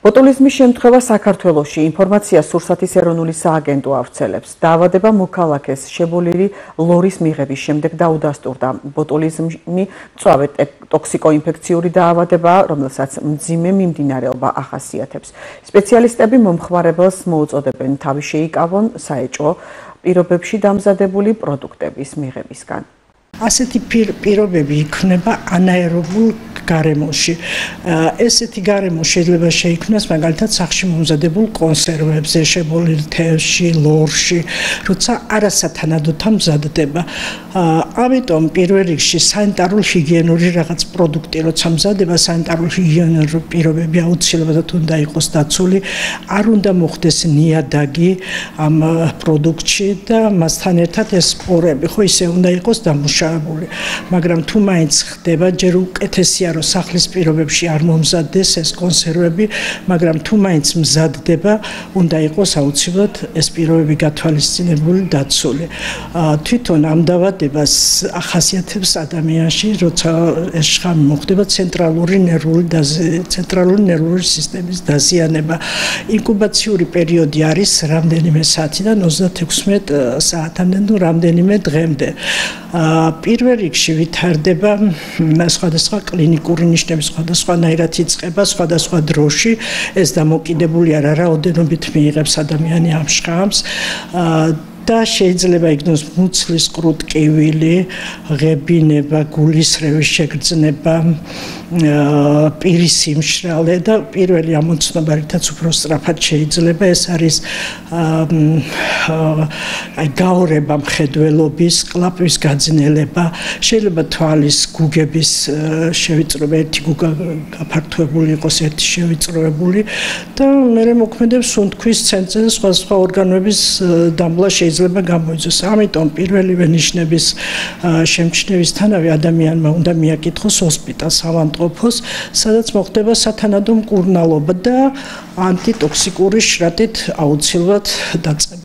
ბოტულიზმის შემთხვევა საქართველოში ინფორმაციას სურსათის ეროვნული სააგენტო ავრცელებს. დაავადება მოქალაქეს შებოლილი ლორის მიღების შემდეგ დაუდასტურდა. ბოტულიზმი მწვავე ტოქსიკოინფექციური დაავადებაა, რომელსაც მძიმე მიმდინარეობა ახასიათებს. სპეციალისტები მომხმარებელს მოუწოდებენ თავი შეიკავონ საეჭვო პირობებში დამზადებული პროდუქტების მიღებისგან. ასეთი პირობები იქნება ანაერობულ გარემოში. ესეთი გარემო შეიძლება შეიქმნას მაგალითად სახლში მომზადებულ კონსერვებზე, შებოლილ თევზში, ლორში, როცა არასათანადოთა მზადდება. ამიტომ პირველ რიგში სანიტარულ ჰიგიენური რაღაც პროდუქტი როცა მზადდება, სანიტარულ ჰიგიენური პირობები აუცილებლად უნდა იყოს დაცული, არ უნდა მოხდეს ნიადაგი ამ პროდუქტში და მასთან ერთად ეს სპორები ხო ისე უნდა იყოს დამუშავებული. მაგრამ თუ მაინც ხდება, ჯერ უკეთესია რომ სახლის პირობებში არ მომზადდეს ეს კონსერვები, მაგრამ თუ მაინც მზადდება, უნდა იყოს აუცილებლად ეს პირობები გათვალისწინებული, დაცული. თვითონ ამ დაავადებას ახასიათებს ადამიანში, როცა ეს შხამი მოხდება ცენტრალური ნერვული სისტემის დაზიანება. ინკუბაციური პერიოდი არის რამდენიმე საათიდან 36 საათამდე თუ რამდენიმე დღემდე. პირველ რიგში ვითარდება სხვადასხვა კლინიკური ნიშნები, სხვადასხვანაირად იწყება სხვადასხვა დროში. ეს დამოკიდებულია რა რაოდენობით მიიღებს ადამიანი ამ შხამს. და შეიძლება იქნოს მუცლის კრუტკივილი, ღებინება, გულისრევის შეგრძნება, პირის სიმშრალე და პირველი ამოცნობა რითაც უფრო სწრაფად შეიძლება ეს არის გაორება მხედველობის, კლაპის გაძნელება, შეიძლება თვალის გუგების შევიწროება, ერთი გუგა გაფართოებული იყოს, ერთი შევიწროებული და მერე მოქმედებს სუნთქვის ცენტრზე სხვადასხვა ორგანოების დამბლა შეიძლება გამოიწვიოს. ამიტომ პირველივე ნიშნების შემჩნევისთანავე ადამიანმა უნდა მიაკითხოს ჰოსპიტალს, ავადმყოფოს, სადაც მოხდება სათანადო მკურნალობა და ანტიტოქსიკური შრატით აუცილებლად დაწყება.